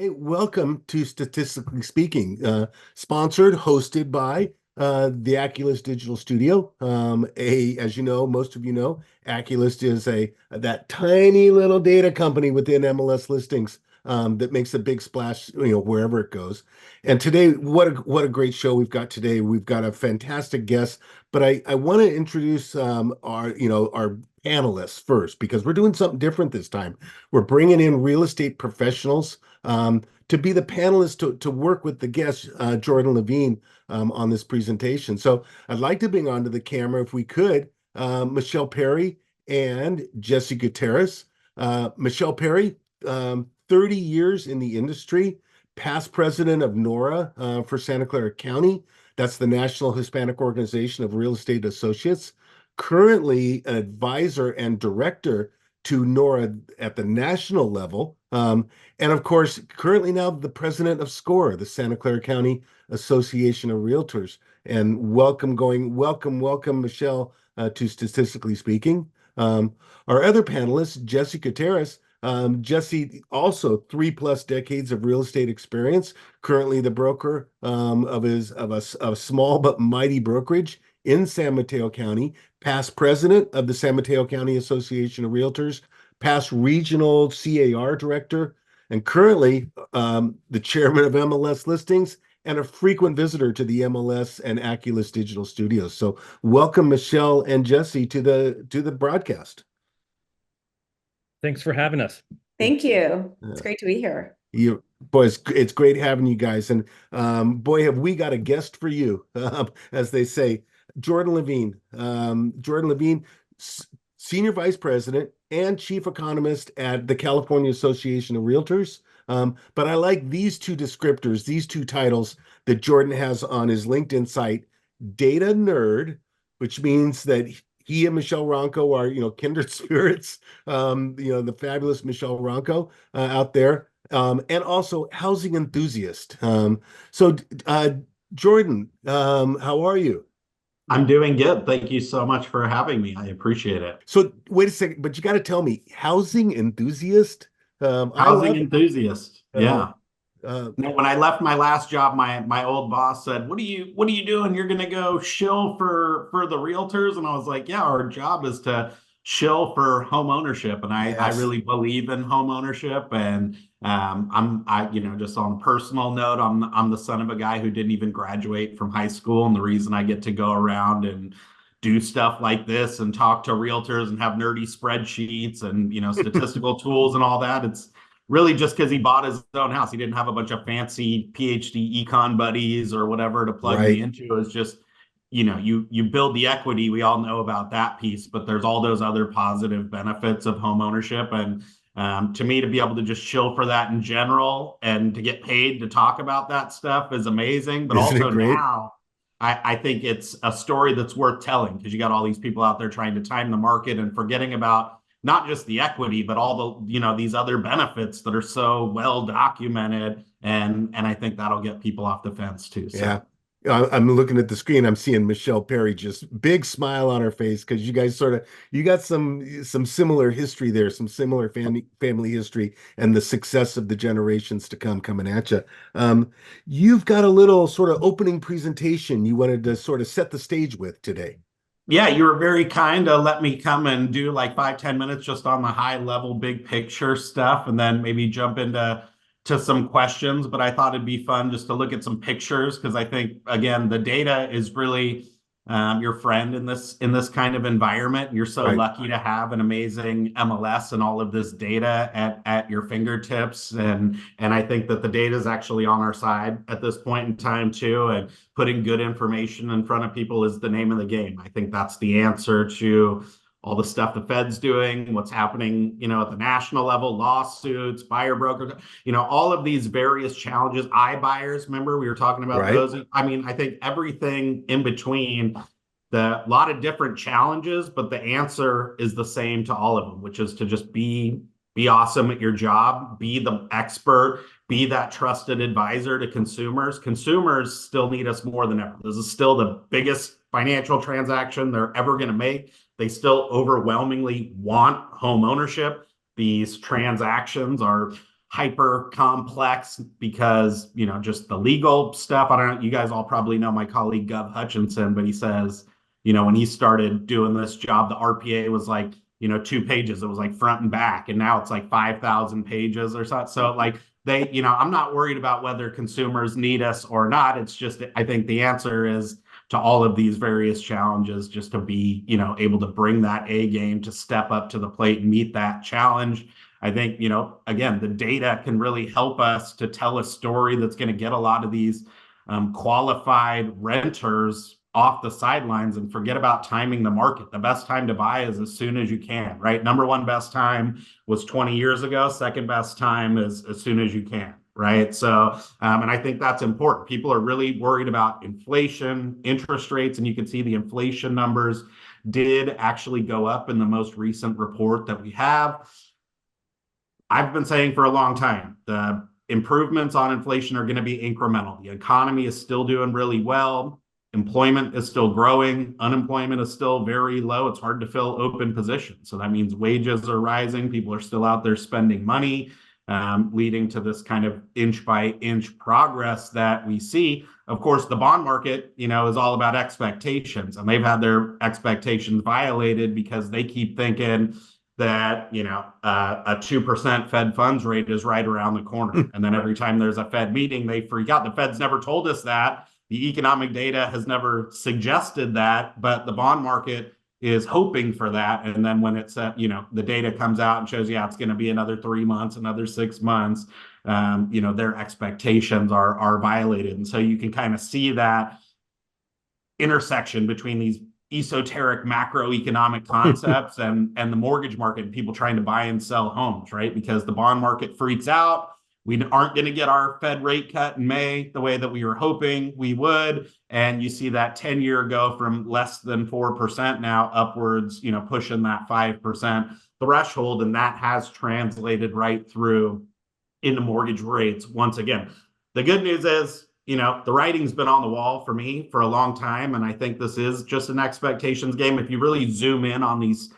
Hey, welcome to Statistically Speaking, sponsored, hosted by the Aculist Digital Studio. As you know, most of you know, Aculist is that tiny little data company within MLS listings that makes a big splash, wherever it goes. And today, what a great show we've got today. We've got a fantastic guest, but I want to introduce our panelists first because we're doing something different this time. We're bringing in real estate professionals to be the panelist to work with the guest, Jordan Levine, on this presentation. So I'd like to bring onto the camera, if we could, Michelle Perry and Jesse Gutierrez. Michelle Perry, 30 years in the industry, past president of NORA for Santa Clara County. That's the National Hispanic Organization of Real Estate Associates. Currently an advisor and director to NORA at the national level. And of course, currently now the president of SCCAOR, the Santa Clara County Association of Realtors. And welcome, Michelle, to Statistically Speaking. Our other panelist, Jesse Gutierrez. Jesse, also 3+ decades of real estate experience, currently the broker of a small but mighty brokerage in San Mateo County, past president of the San Mateo County Association of Realtors, past regional CAR director, and currently the chairman of MLS Listings and a frequent visitor to the MLS and Aculist Digital Studios. So welcome, Michelle and Jesse, to the broadcast. Thanks for having us. Thank you. It's great to be here. Boy, it's great having you guys. And boy, have we got a guest for you, as they say. Jordan Levine. Jordan Levine, Senior Vice President and Chief Economist at the California Association of Realtors. But I like these two descriptors, these two titles that Jordan has on his LinkedIn site: data nerd, which means that he and Michelle Ronco are, kindred spirits, the fabulous Michelle Ronco out there, and also housing enthusiast. So, Jordan, how are you? I'm doing good. Thank you so much for having me. I appreciate it. So wait a second, but you got to tell me, housing enthusiast? Housing enthusiast. Yeah. No, when I left my last job, my old boss said, "What are you doing? You're gonna go shill for the realtors?" And I was like, "Yeah, our job is to shill for home ownership." And I really believe in home ownership. And just on a personal note, I'm the son of a guy who didn't even graduate from high school, and the reason I get to go around and do stuff like this and talk to realtors and have nerdy spreadsheets and statistical tools and all that, it's really just because he bought his own house. He didn't have a bunch of fancy PhD econ buddies or whatever to plug me into. It's just, you build the equity. We all know about that piece, but there's all those other positive benefits of home ownership. And to me, to be able to just chill for that in general and to get paid to talk about that stuff is amazing. But also now, I think it's a story that's worth telling, because you got all these people out there trying to time the market and forgetting about not just the equity, but all the, these other benefits that are so well documented. And I think that'll get people off the fence too. So. Yeah. I'm looking at the screen. I'm seeing Michelle Perry, just big smile on her face, because you guys you got some similar history there, some similar family history, and the success of the generations to come coming at you. You've got a little sort of opening presentation you wanted to sort of set the stage with today. Yeah, you were very kind to let me come and do like 5-10 minutes just on the high level, big picture stuff, and then maybe jump into some questions. But I thought it'd be fun just to look at some pictures, because I think, again, the data is really your friend in this kind of environment. You're so lucky to have an amazing MLS and all of this data at your fingertips. And I think that the data is actually on our side at this point in time too. And putting good information in front of people is the name of the game. I think that's the answer to all the stuff the Fed's doing, what's happening, at the national level, lawsuits, buyer brokers, all of these various challenges. iBuyers, remember we were talking about those? I mean, I think everything in between, a lot of different challenges, but the answer is the same to all of them, which is to just be awesome at your job, be the expert, be that trusted advisor to consumers. Consumers still need us more than ever. This is still the biggest financial transaction they're ever going to make. They still overwhelmingly want home ownership. These transactions are hyper complex because, just the legal stuff. I don't know, you guys all probably know my colleague Gov Hutchinson, but he says, when he started doing this job, the RPA was like, 2 pages. It was like front and back. And now it's like 5,000 pages or so. So like I'm not worried about whether consumers need us or not. It's just, I think the answer is to all of these various challenges, just to be, able to bring that A game, to step up to the plate and meet that challenge. I think, again, the data can really help us to tell a story that's going to get a lot of these qualified renters off the sidelines and forget about timing the market. The best time to buy is as soon as you can, right? Number one best time was 20 years ago. Second best time is as soon as you can, right? So, and I think that's important. People are really worried about inflation, interest rates, and you can see the inflation numbers did actually go up in the most recent report that we have. I've been saying for a long time, the improvements on inflation are going to be incremental. The economy is still doing really well. Employment is still growing. Unemployment is still very low. It's hard to fill open positions. So that means wages are rising. People are still out there spending money, leading to this kind of inch by inch progress that we see. Of course, the bond market, is all about expectations, and they've had their expectations violated because they keep thinking that, a 2% Fed funds rate is right around the corner. And then every time there's a Fed meeting, they freak out. The Fed's never told us that. The economic data has never suggested that, but the bond market is hoping for that. And then when it's, the data comes out and shows, it's going to be another 3 months, another 6 months, their expectations are violated. And so you can kind of see that intersection between these esoteric macroeconomic concepts and the mortgage market and people trying to buy and sell homes, right? Because the bond market freaks out. We aren't going to get our Fed rate cut in May the way that we were hoping we would. And you see that 10-year go from less than 4% now upwards, pushing that 5% threshold. And that has translated right through into mortgage rates once again. The good news is, the writing's been on the wall for me for a long time. And I think this is just an expectations game. If you really zoom in on these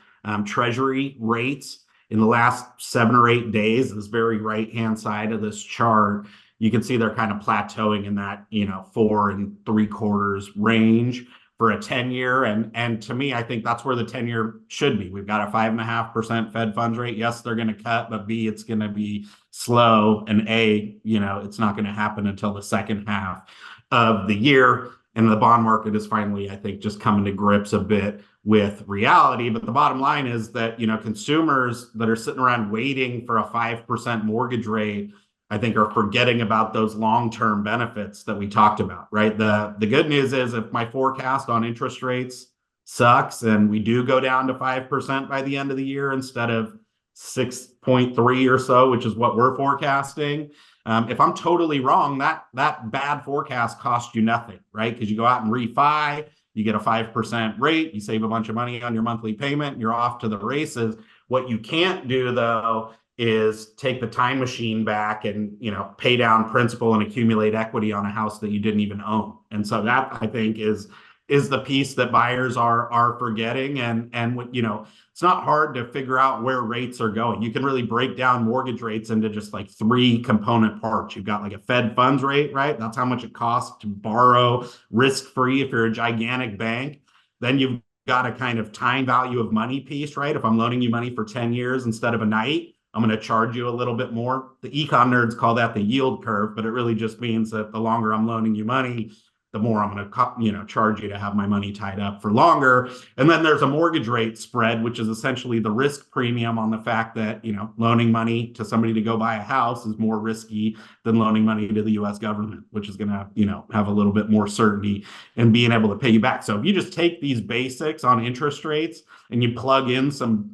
treasury rates, in the last 7 or 8 days, this very right-hand side of this chart, you can see they're kind of plateauing in that, 4 3/4 range for a 10-year. And to me, I think that's where the 10-year should be. We've got a 5.5% Fed funds rate. Yes, they're going to cut, but B, it's going to be slow. And A, it's not going to happen until the second half of the year. And the bond market is finally, I think, just coming to grips a bit with reality. But the bottom line is that, consumers that are sitting around waiting for a 5% mortgage rate, I think, are forgetting about those long-term benefits that we talked about, right? The good news is if my forecast on interest rates sucks and we do go down to 5% by the end of the year instead of 6.3 or so, which is what we're forecasting. If I'm totally wrong, that bad forecast costs you nothing, right? Because you go out and refi, you get a 5% rate, you save a bunch of money on your monthly payment, you're off to the races. What you can't do, though, is take the time machine back and, pay down principal and accumulate equity on a house that you didn't even own. And so that, I think, is the piece that buyers are forgetting. And what, it's not hard to figure out where rates are going. You can really break down mortgage rates into just like 3 component parts. You've got like a Fed funds rate, right? That's how much it costs to borrow risk-free if you're a gigantic bank. Then you've got a kind of time value of money piece, right? If I'm loaning you money for 10 years instead of a night, I'm going to charge you a little bit more. The econ nerds call that the yield curve, but it really just means that the longer I'm loaning you money, the more I'm going to, charge you to have my money tied up for longer. And then there's a mortgage rate spread, which is essentially the risk premium on the fact that, loaning money to somebody to go buy a house is more risky than loaning money to the US government, which is going to, have a little bit more certainty in being able to pay you back. So if you just take these basics on interest rates and you plug in some,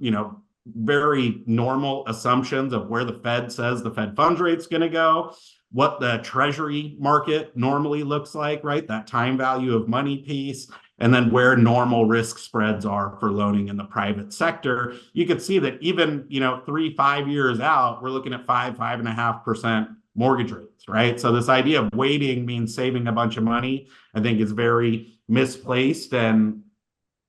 very normal assumptions of where the Fed says the Fed funds rate's going to go, what the treasury market normally looks like, right? That time value of money piece, and then where normal risk spreads are for loaning in the private sector, you can see that even, 3-5 years out, we're looking at 5.5% mortgage rates, right? So this idea of waiting means saving a bunch of money, I think, is very misplaced. And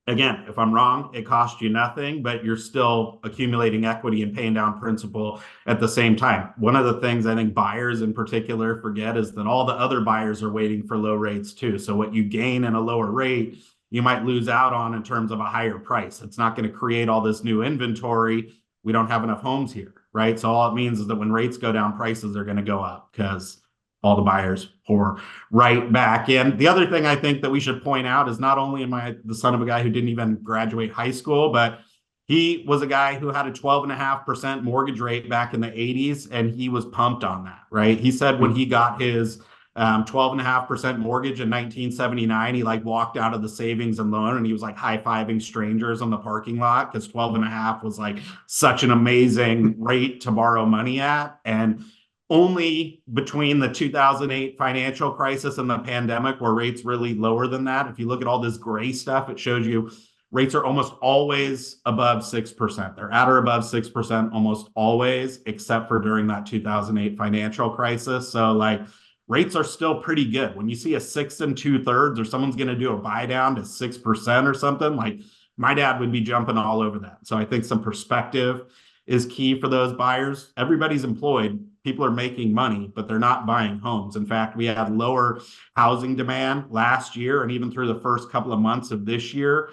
Again, if I'm wrong, it costs you nothing, but you're still accumulating equity and paying down principal at the same time. One of the things I think buyers in particular forget is that all the other buyers are waiting for low rates too. So what you gain in a lower rate, you might lose out on in terms of a higher price. It's not going to create all this new inventory. We don't have enough homes here, right? So all it means is that when rates go down, prices are going to go up because all the buyers pour right back in. The other thing I think that we should point out is not only am I the son of a guy who didn't even graduate high school, but he was a guy who had a 12.5% mortgage rate back in the 80s, and he was pumped on that, right? He said when he got his 12.5% mortgage in 1979, he like walked out of the savings and loan and he was like high-fiving strangers on the parking lot because 12.5 was like such an amazing rate to borrow money at. And only between the 2008 financial crisis and the pandemic were rates really lower than that. If you look at all this gray stuff, it shows you rates are almost always above 6%. They're at or above 6% almost always, except for during that 2008 financial crisis. So like rates are still pretty good. When you see a 6 2/3 or someone's going to do a buy down to 6% or something, like my dad would be jumping all over that. So I think some perspective is key for those buyers. Everybody's employed. People are making money, but they're not buying homes. In fact, we had lower housing demand last year and even through the first couple of months of this year.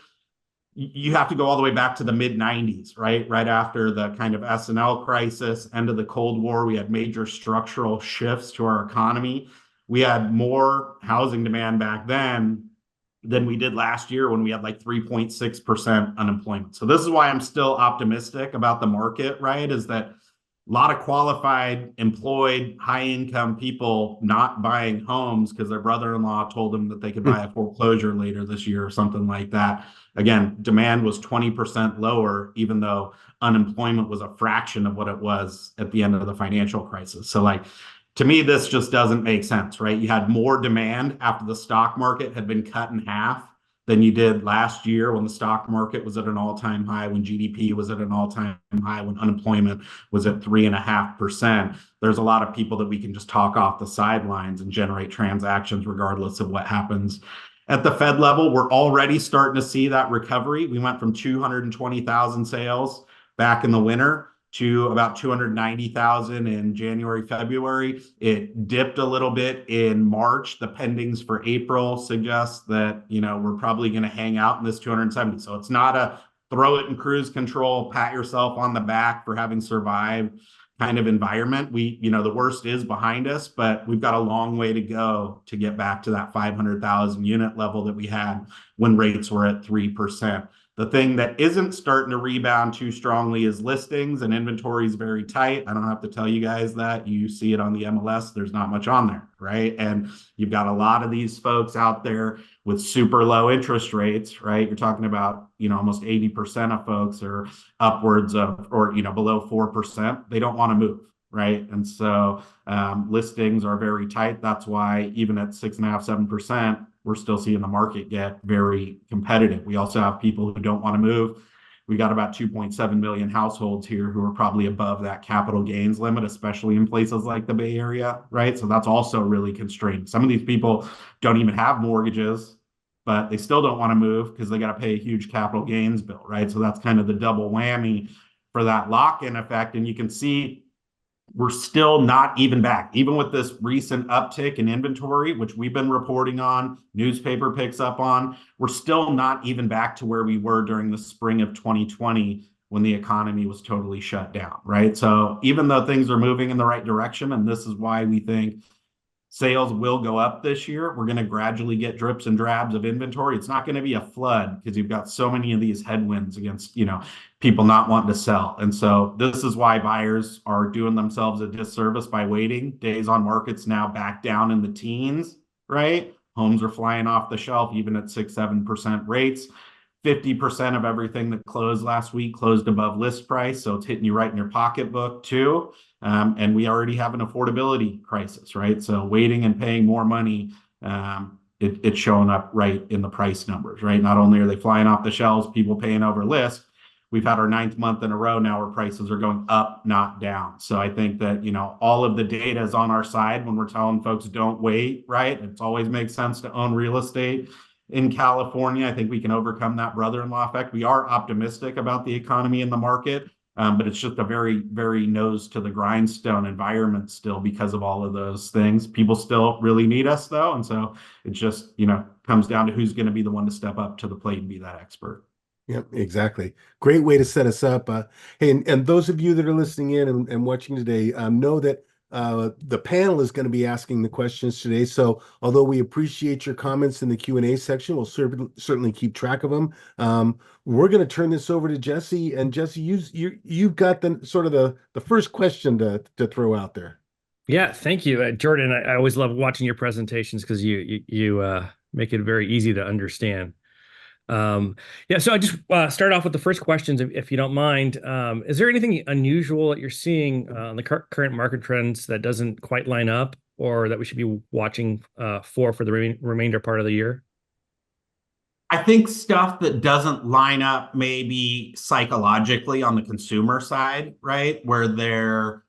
You have to go all the way back to the mid 90s, right? Right after the kind of S&L crisis, end of the Cold War, we had major structural shifts to our economy. We had more housing demand back then than we did last year when we had like 3.6% unemployment. So this is why I'm still optimistic about the market, right? Is that a lot of qualified, employed, high-income people not buying homes because their brother-in-law told them that they could buy a foreclosure later this year or something like that. Again, demand was 20% lower, even though unemployment was a fraction of what it was at the end of the financial crisis. So like, to me, this just doesn't make sense, right? You had more demand after the stock market had been cut in half than you did last year when the stock market was at an all-time high, when GDP was at an all-time high, when unemployment was at 3.5%. There's a lot of people that we can just talk off the sidelines and generate transactions regardless of what happens at the Fed level. We're already starting to see that recovery. We went from 220,000 sales back in the winter to about 290,000 in January, February. It dipped a little bit in March. The pendings for April suggest that, we're probably going to hang out in this 270. So it's not a throw it in cruise control, pat yourself on the back for having survived kind of environment. The worst is behind us, but we've got a long way to go to get back to that 500,000 unit level that we had when rates were at 3%. The thing that isn't starting to rebound too strongly is listings, and inventory is very tight. I don't have to tell you guys that. You see it on the MLS. There's not much on there, right? And you've got a lot of these folks out there with super low interest rates, right? You're talking about, almost 80% of folks are upwards of, or, below 4%. They don't want to move, right? And so listings are very tight. That's why even at 6.5%, 7%, we're still seeing the market get very competitive. We also have people who don't want to move. We got about 2.7 million households here who are probably above that capital gains limit, especially in places like the Bay Area, right? So that's also really constrained. Some of these people don't even have mortgages, but they still don't want to move because they got to pay a huge capital gains bill, right? So that's kind of the double whammy for that lock-in effect. And you can see we're still not even back, even with this recent uptick in inventory, which we've been reporting on, newspaper picks up on. We're still not even back to where we were during the spring of 2020 when the economy was totally shut down, right? So even though things are moving in the right direction, and this is why we think sales will go up this year, we're going to gradually get drips and drabs of inventory. It's not going to be a flood because you've got so many of these headwinds against, people not wanting to sell. And so this is why buyers are doing themselves a disservice by waiting. Days on market's now back down in the teens, right? Homes are flying off the shelf, even at 6-7% rates. 50% of everything that closed last week closed above list price. So it's hitting you right in your pocketbook too. And we already have an affordability crisis, right? So waiting and paying more money, it's showing up right in the price numbers, right? Not only are they flying off the shelves, people paying over list, we've had our 9th month in a row now where prices are going up, not down. So I think that, all of the data is on our side when we're telling folks don't wait, right? It's always makes sense to own real estate in California. I think we can overcome that brother-in-law effect. We are optimistic about the economy and the market, but it's just a very, very nose to the grindstone environment still because of all of those things. People still really need us though. And so it just, comes down to who's going to be the one to step up to the plate and be that expert. Yep, exactly. Great way to set us up. Hey, and those of you that are listening in and watching today, know that the panel is going to be asking the questions today. So although we appreciate your comments in the Q&A section, we'll certainly keep track of them. We're going to turn this over to Jesse. And Jesse, you've got the sort of the first question to throw out there. Yeah, thank you, Jordan. I always love watching your presentations because you make it very easy to understand. Yeah, so I just start off with the first questions, if you don't mind. Is there anything unusual that you're seeing on the current market trends that doesn't quite line up, or that we should be watching for the remainder part of the year? I think stuff that doesn't line up maybe psychologically on the consumer side, right? Where they're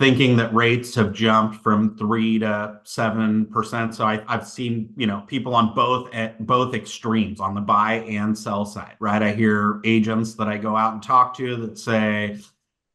thinking that rates have jumped from 3 to 7%. So I've seen, people on both extremes, on the buy and sell side, right? I hear agents that I go out and talk to that say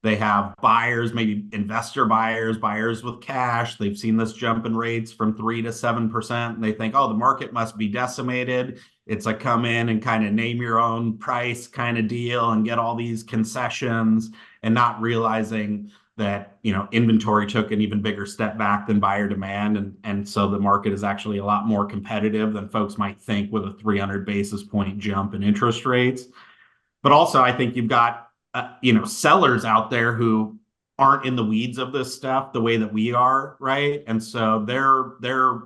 they have buyers, maybe investor buyers with cash. They've seen this jump in rates from 3 to 7%. And they think, oh, the market must be decimated. It's a come in and kind of name your own price kind of deal and get all these concessions, and not realizing that inventory took an even bigger step back than buyer demand, and so the market is actually a lot more competitive than folks might think with a 300 basis point jump in interest rates. But also, I think you've got sellers out there who aren't in the weeds of this stuff the way that we are, right? And so their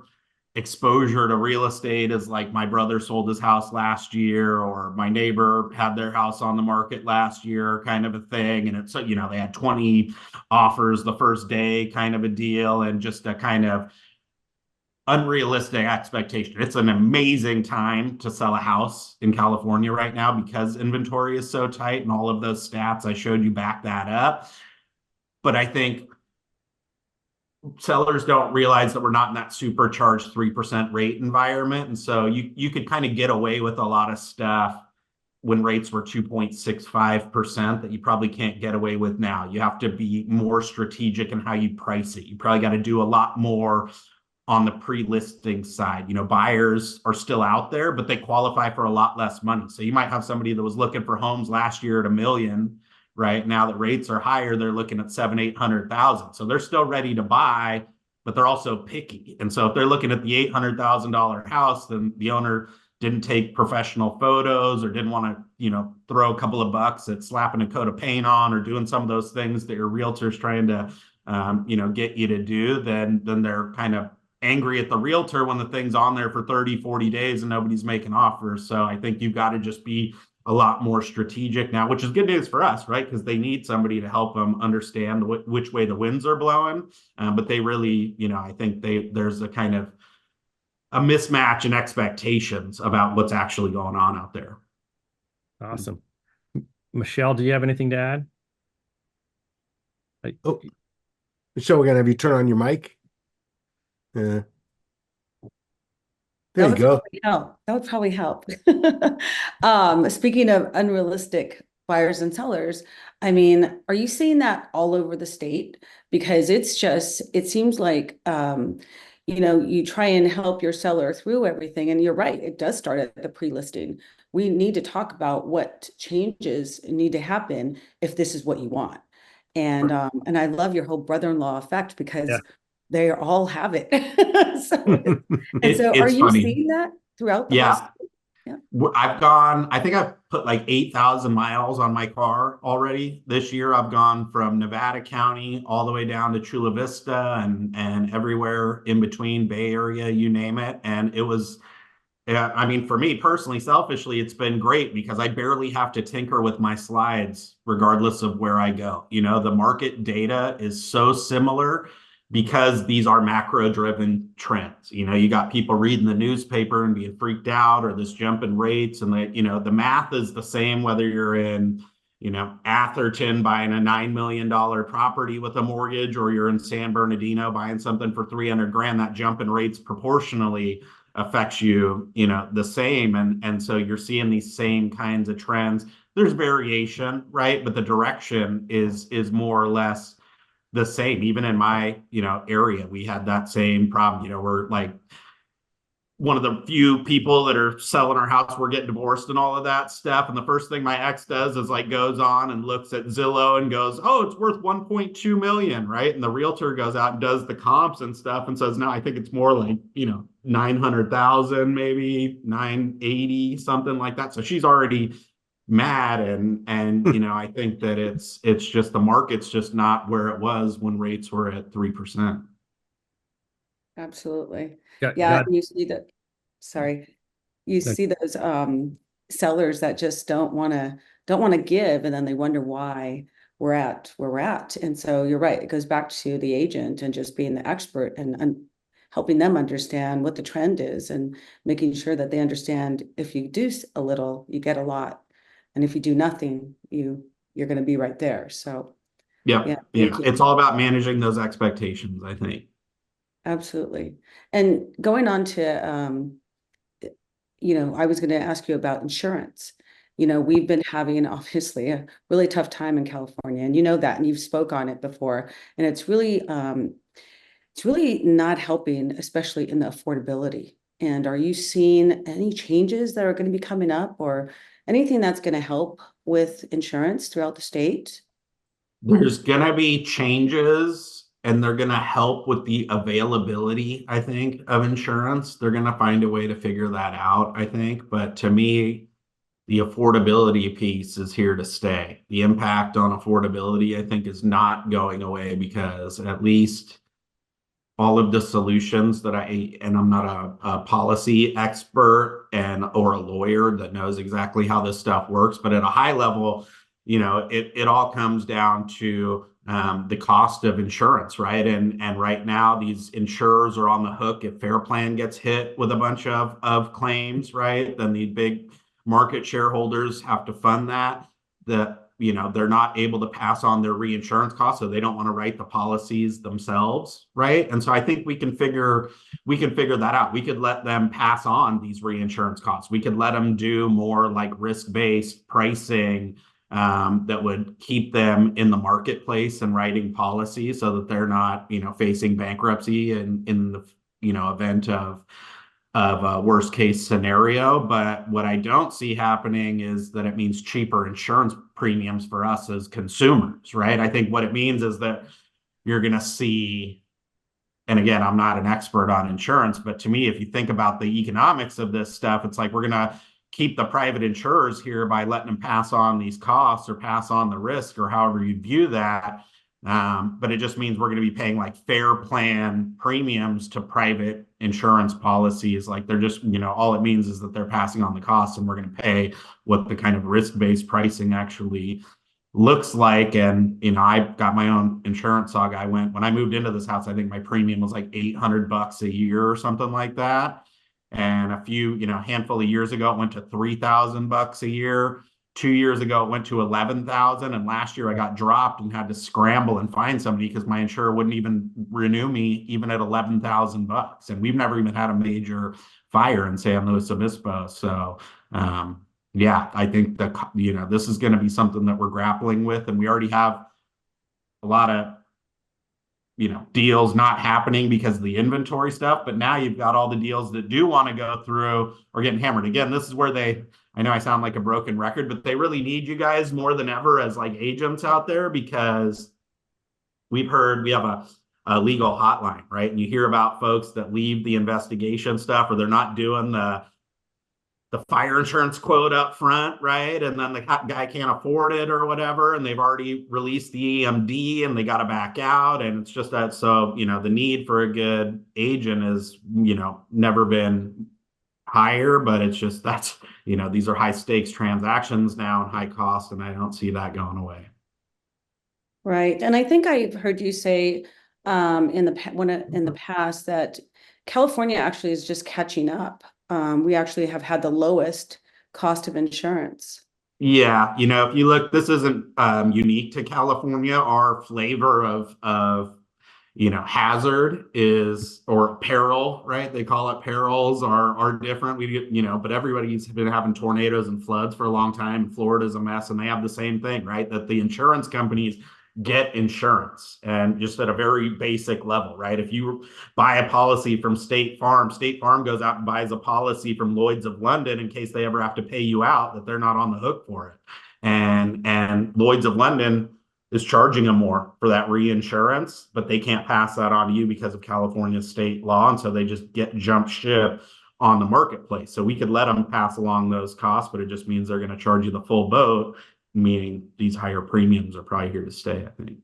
exposure to real estate is like, my brother sold his house last year, or my neighbor had their house on the market last year, kind of a thing. And it's, they had 20 offers the first day, kind of a deal, and just a kind of unrealistic expectation. It's an amazing time to sell a house in California right now because inventory is so tight, and all of those stats I showed you back that up. But I think sellers don't realize that we're not in that supercharged 3% rate environment. And so you could kind of get away with a lot of stuff when rates were 2.65% that you probably can't get away with now. You have to be more strategic in how you price it. You probably got to do a lot more on the pre-listing side. Buyers are still out there, but they qualify for a lot less money. So you might have somebody that was looking for homes last year at $1 million. Right now that rates are higher, they're looking at 700,000-800,000. So they're still ready to buy, but they're also picky. And so if they're looking at the $800,000 house, then the owner didn't take professional photos, or didn't want to, throw a couple of bucks at slapping a coat of paint on, or doing some of those things that your realtor's trying to, get you to do, then they're kind of angry at the realtor when the thing's on there for 30, 40 days and nobody's making offers. So I think you've got to just be a lot more strategic now, which is good news for us, right? Because they need somebody to help them understand which way the winds are blowing. But they really, I think there's a kind of a mismatch in expectations about what's actually going on out there. Awesome. Michelle, do you have anything to add? Oh, Michelle, we're going to have you turn on your mic. There you go. That would probably help. Speaking of unrealistic buyers and sellers, I mean, are you seeing that all over the state? Because it seems like, you try and help your seller through everything. And you're right, it does start at the pre-listing. We need to talk about what changes need to happen if this is what you want. And I love your whole brother-in-law effect, because they all have it. So are you funny. seeing that throughout the whole state? Yeah. I think I've put like 8,000 miles on my car already this year. I've gone from Nevada County all the way down to Chula Vista and everywhere in between, Bay Area, you name it. And it was, I mean, for me personally, selfishly, it's been great because I barely have to tinker with my slides regardless of where I go. The market data is so similar because these are macro-driven trends. You got people reading the newspaper and being freaked out, or this jump in rates, and the math is the same whether you're in, Atherton buying a $9 million property with a mortgage, or you're in San Bernardino buying something for 300 grand. That jump in rates proportionally affects you, the same. And so you're seeing these same kinds of trends. There's variation, right? But the direction is more or less the same. Even in my, area, we had that same problem. We're like one of the few people that are selling our house, we're getting divorced and all of that stuff. And the first thing my ex does is like goes on and looks at Zillow and goes, oh, it's worth 1.2 million, right? And the realtor goes out and does the comps and stuff and says, no, I think it's more like, 900,000, maybe 980, something like that. So she's already mad. And I think that it's just the market's just not where it was when rates were at 3%. Absolutely. Got, Yeah, got, and you see that, sorry, you No. see those sellers that just don't want to give, and then they wonder why we're at where we're at. And so you're right, it goes back to the agent and just being the expert and helping them understand what the trend is and making sure that they understand if you do a little, you get a lot. And if you do nothing, you're going to be right there. So Yep. yeah, Yeah. thank you. It's all about managing those expectations, I think. Absolutely. And going on to, I was going to ask you about insurance. We've been having obviously a really tough time in California, and you know that, and you've spoke on it before, and it's really not helping, especially in the affordability. And are you seeing any changes that are going to be coming up or anything that's going to help with insurance throughout the state? There's going to be changes and they're going to help with the availability, I think, of insurance. They're going to find a way to figure that out, I think. But to me, the affordability piece is here to stay. The impact on affordability, I think, is not going away because at least all of the solutions that and I'm not a policy expert or a lawyer that knows exactly how this stuff works, but at a high level, it all comes down to the cost of insurance, right? And right now, these insurers are on the hook if Fair Plan gets hit with a bunch of claims, right? Then the big market shareholders have to fund that. They're not able to pass on their reinsurance costs, so they don't want to write the policies themselves, right? And so I think we can figure that out. We could let them pass on these reinsurance costs. We could let them do more like risk-based pricing that would keep them in the marketplace and writing policies so that they're not, facing bankruptcy in the, event of a worst case scenario. But what I don't see happening is that it means cheaper insurance premiums for us as consumers, right? I think what it means is that you're going to see, and again, I'm not an expert on insurance, but to me, if you think about the economics of this stuff, it's like we're going to keep the private insurers here by letting them pass on these costs or pass on the risk or however you view that. But it just means we're going to be paying like Fair Plan premiums to private insurance policies. Like they're just, all it means is that they're passing on the costs and we're going to pay what the kind of risk-based pricing actually looks like. And, I've got my own insurance saga. When I moved into this house, I think my premium was like $800 a year or something like that. And a few, handful of years ago, it went to $3,000 a year. 2 years ago, it went to 11,000. And last year I got dropped and had to scramble and find somebody because my insurer wouldn't even renew me even at $11,000. And we've never even had a major fire in San Luis Obispo. So, yeah, I think that, this is going to be something that we're grappling with. And we already have a lot of, deals not happening because of the inventory stuff. But now you've got all the deals that do want to go through or getting hammered. Again, this is where I know I sound like a broken record, but they really need you guys more than ever as like agents out there because we have a legal hotline, right? And you hear about folks that leave the investigation stuff or they're not doing the fire insurance quote up front, right? And then the guy can't afford it or whatever, and they've already released the EMD and they got to back out. And it's just that, so, the need for a good agent is, never been higher, but it's just these are high stakes transactions now and high cost, and I don't see that going away. Right. And I think I've heard you say in the past that California actually is just catching up. We actually have had the lowest cost of insurance. Yeah, if you look, this isn't unique to California. Our flavor of hazard is, or peril, right? They call it perils are different. But everybody's been having tornadoes and floods for a long time. Florida's a mess, and they have the same thing, right? That the insurance companies get insurance, and just at a very basic level, right? If you buy a policy from State Farm goes out and buys a policy from Lloyd's of London in case they ever have to pay you out, that they're not on the hook for it. And Lloyd's of London is charging them more for that reinsurance, but they can't pass that on to you because of California state law. And so they just get jump ship on the marketplace. So we could let them pass along those costs, but it just means they're going to charge you the full boat, meaning these higher premiums are probably here to stay, I think.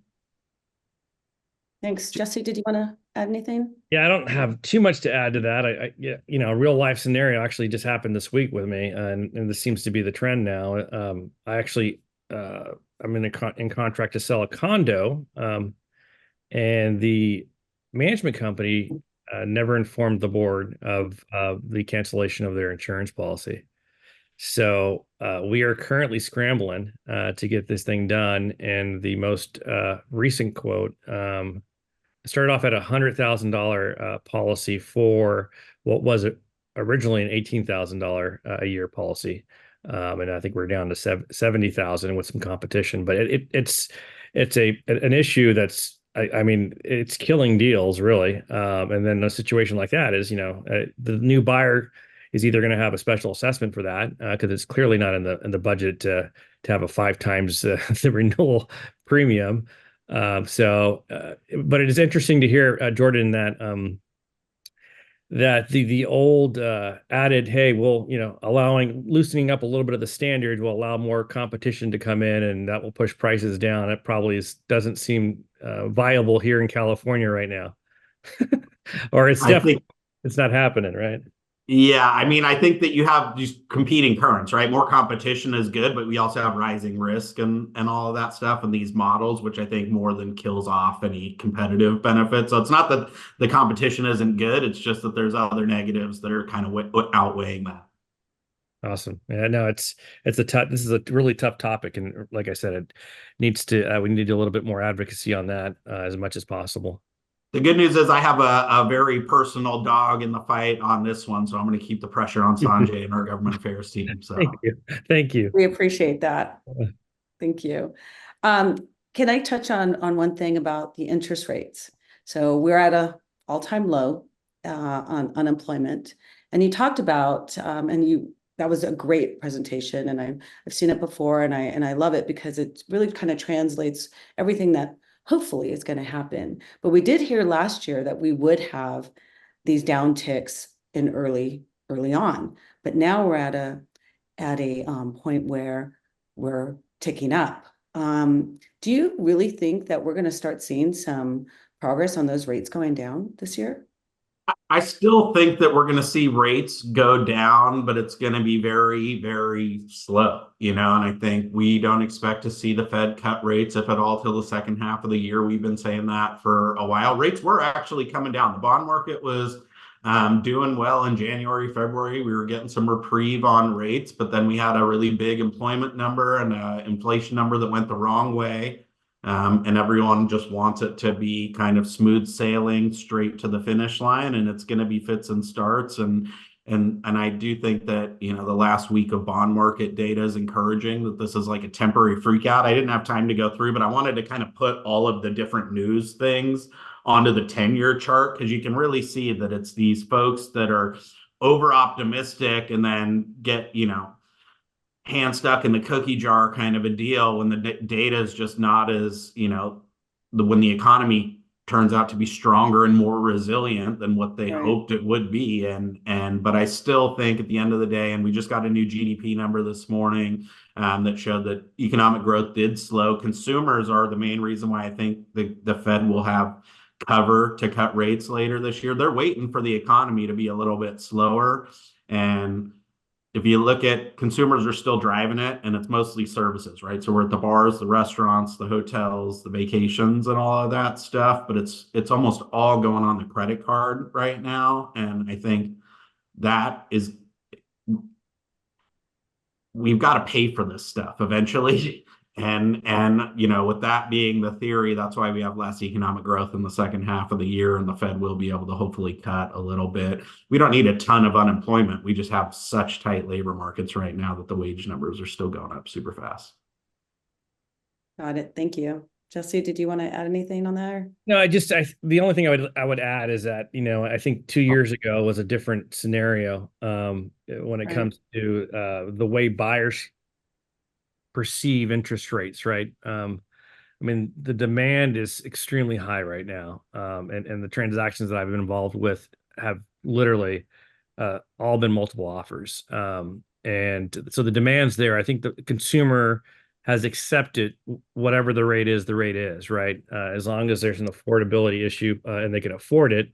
Thanks. Jesse, did you want to add anything? Yeah, I don't have too much to add to that. Yeah, a real life scenario actually just happened this week with me, and this seems to be the trend now. I actually, I'm in contract to sell a condo, and the management company never informed the board of the cancellation of their insurance policy. So we are currently scrambling to get this thing done, and the most recent quote started off at $100,000 policy for what was originally an $18,000 a year policy. And I think we're down to 70,000 with some competition, but it's an issue that's, I mean, it's killing deals really. And then a situation like that is, the new buyer is either going to have a special assessment for that because it's clearly not in the budget to have a 5 times the renewal premium. But it is interesting to hear, Jordan, that that the old added, hey, well, loosening up a little bit of the standard will allow more competition to come in, and that will push prices down. It probably doesn't seem viable here in California right now, or it's definitely it's not happening, right? Yeah, I mean, I think that you have these competing currents, right? More competition is good, but we also have rising risk and all of that stuff and these models, which I think more than kills off any competitive benefits. So it's not that the competition isn't good, it's just that there's other negatives that are kind of outweighing that. Awesome. Yeah, no, this is a really tough topic, and like I said, it needs to we need to do a little bit more advocacy on that as much as possible. The good news is I have a very personal dog in the fight on this one, so I'm going to keep the pressure on Sanjay and our government affairs team. So Thank you. We appreciate that. Thank you. Can I touch on one thing about the interest rates? So we're at a all-time low on unemployment, and you talked about that was a great presentation, and I've seen it before, and I love it because it really kind of translates everything that hopefully is going to happen. But we did hear last year that we would have these downticks in early on, but now we're at a point where we're ticking up. Do you really think that we're going to start seeing some progress on those rates going down this year? I still think that we're going to see rates go down, but it's going to be very, very slow, and I think we don't expect to see the Fed cut rates, if at all, till the second half of the year. We've been saying that for a while. Rates were actually coming down. The bond market was doing well in January, February. We were getting some reprieve on rates, but then we had a really big employment number and an inflation number that went the wrong way. And everyone just wants it to be kind of smooth sailing straight to the finish line, and it's going to be fits and starts. And I do think that, the last week of bond market data is encouraging that this is like a temporary freak out. I didn't have time to go through, but I wanted to kind of put all of the different news things onto the 10-year chart, because you can really see that it's these folks that are over optimistic and then get, hand stuck in the cookie jar kind of a deal when the data is just not as, when the economy turns out to be stronger and more resilient than what they hoped it would be. But I still think at the end of the day, and we just got a new GDP number this morning that showed that economic growth did slow. Consumers are the main reason why I think the Fed will have cover to cut rates later this year. They're waiting for the economy to be a little bit slower. And if you look at, consumers are still driving it, and it's mostly services, right? So we're at the bars, the restaurants, the hotels, the vacations, and all of that stuff, but it's almost all going on the credit card right now. And I think that is, we've got to pay for this stuff eventually. And with that being the theory, that's why we have less economic growth in the second half of the year, and the Fed will be able to hopefully cut a little bit. We don't need a ton of unemployment. We just have such tight labor markets right now that the wage numbers are still going up super fast. Got it. Thank you. Jesse, did you want to add anything on that? No, the only thing I would add is that, I think 2 years ago was a different scenario when it comes to the way buyers perceive interest rates, right? The demand is extremely high right now. And the transactions that I've been involved with have literally all been multiple offers. And so the demand's there. I think the consumer has accepted whatever the rate is, right? As long as there's an affordability issue and they can afford it,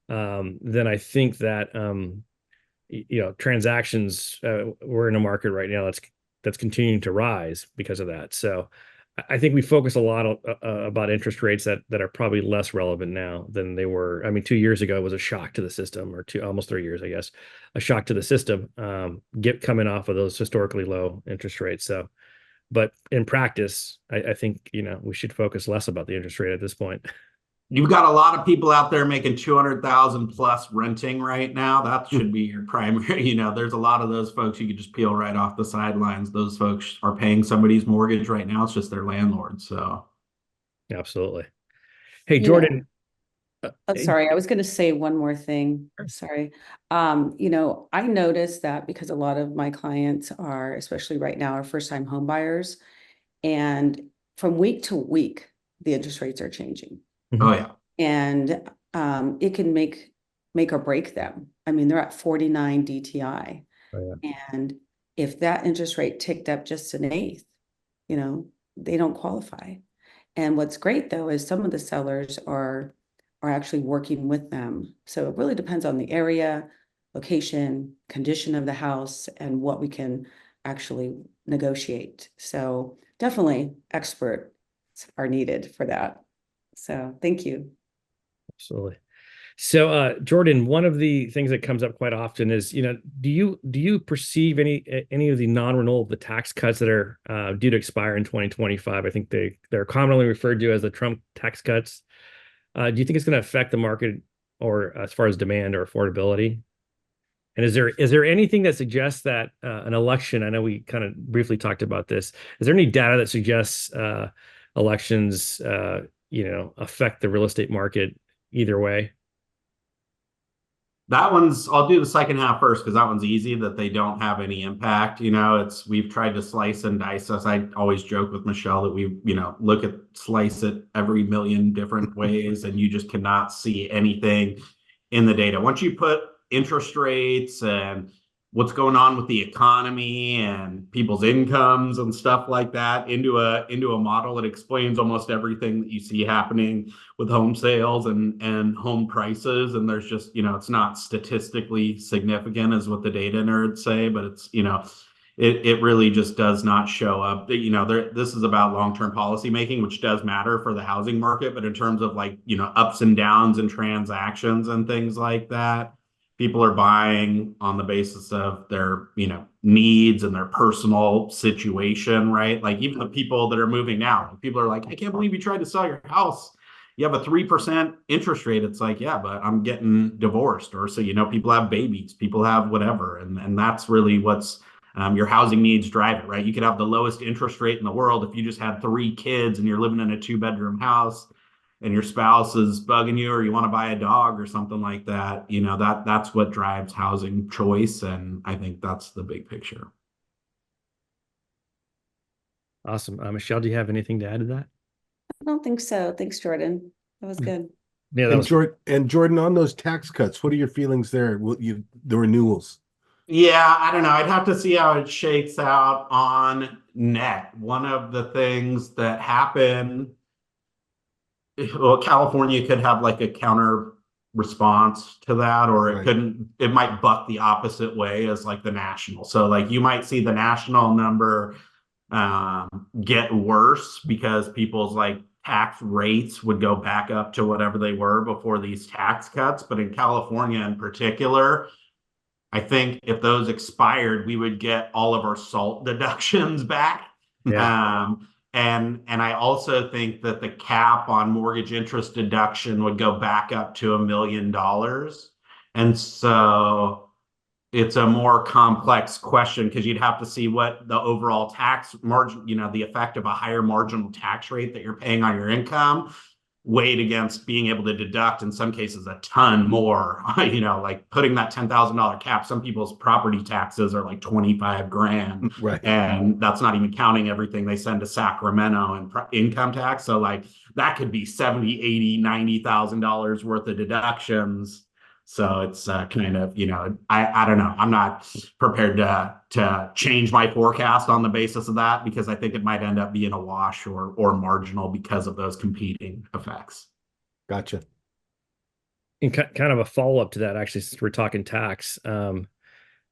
then I think that, transactions, we're in a market right now that's continuing to rise because of that. So I think we focus a lot about interest rates that are probably less relevant now than they were. 2 years ago was a shock to the system, or almost 3 years, I guess, a shock to the system, coming off of those historically low interest rates. So, but in practice, I think, we should focus less about the interest rate at this point. You've got a lot of people out there making 200,000 plus renting right now. That should be your primary. There's a lot of those folks you could just peel right off the sidelines. Those folks are paying somebody's mortgage right now. It's just their landlord. So, absolutely. Hey, Jordan. Sorry, I was going to say one more thing. Sorry. I noticed that because a lot of my clients are, especially right now, are first-time home buyers, and from week to week, the interest rates are changing. Oh yeah. And it can make or break them. They're at 49 DTI. Oh, yeah. And if that interest rate ticked up just an eighth, they don't qualify. And what's great though is some of the sellers are actually working with them. So it really depends on the area, location, condition of the house, and what we can actually negotiate. So definitely experts are needed for that. So thank you. Absolutely. So, Jordan, one of the things that comes up quite often is, do you perceive any of the non-renewal of the tax cuts that are due to expire in 2025? I think they're commonly referred to as the Trump tax cuts. Do you think it's going to affect the market, or as far as demand or affordability? And is there anything that suggests that an election? I know we kind of briefly talked about this. Is there any data that suggests elections, affect the real estate market either way? I'll do the second half first, because that one's easy, that they don't have any impact. We've tried to slice and dice us. I always joke with Michelle that we, slice it every million different ways, and you just cannot see anything in the data. Once you put interest rates and what's going on with the economy and people's incomes and stuff like that into a model, it explains almost everything that you see happening with home sales and home prices. And there's just, it's not statistically significant, is what the data nerds say, but it's, it really just does not show up. This is about long-term policy making, which does matter for the housing market, but in terms of ups and downs and transactions and things like that, people are buying on the basis of their, needs and their personal situation, right? Like even the people that are moving now, people are like, I can't believe you tried to sell your house. You have a 3% interest rate. It's like, yeah, but I'm getting divorced. Or so, people have babies, people have whatever. And that's really what's your housing needs drive it, right? You could have the lowest interest rate in the world. If you just had 3 kids and you're living in a 2-bedroom house, and your spouse is bugging you, or you want to buy a dog or something like that, that's what drives housing choice. And I think that's the big picture. Awesome. Michelle, do you have anything to add to that? I don't think so. Thanks, Jordan. That was good. Yeah, Jordan, on those tax cuts, what are your feelings there? The renewals? Yeah, I don't know. I'd have to see how it shakes out on net. One of the things that happened, California could have like a counter response to that, or it might buck the opposite way as like the national. So like you might see the national number get worse because people's like tax rates would go back up to whatever they were before these tax cuts. But in California in particular, I think if those expired, we would get all of our SALT deductions back. Yeah. And I also think that the cap on mortgage interest deduction would go back up to $1 million. And so it's a more complex question because you'd have to see what the overall tax margin, the effect of a higher marginal tax rate that you're paying on your income weighed against being able to deduct, in some cases, a ton more. Like putting that $10,000 cap, some people's property taxes are like 25 grand. Right. And that's not even counting everything they send to Sacramento and income tax. So like that could be 70, 80, $90,000 worth of deductions. So it's kind of, I don't know. I'm not prepared to change my forecast on the basis of that, because I think it might end up being a wash or marginal because of those competing effects. Gotcha. And kind of a follow-up to that, actually, since we're talking tax,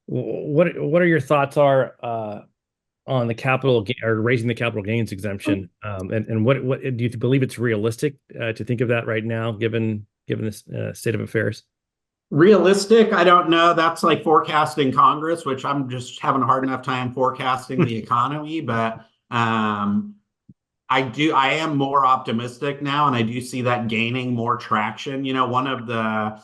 what are your thoughts on the capital or raising the capital gains exemption? And what do you believe it's realistic to think of that right now, given this state of affairs? Realistic, I don't know. That's like forecasting Congress, which I'm just having a hard enough time forecasting the economy. But I am more optimistic now, and I do see that gaining more traction. One of the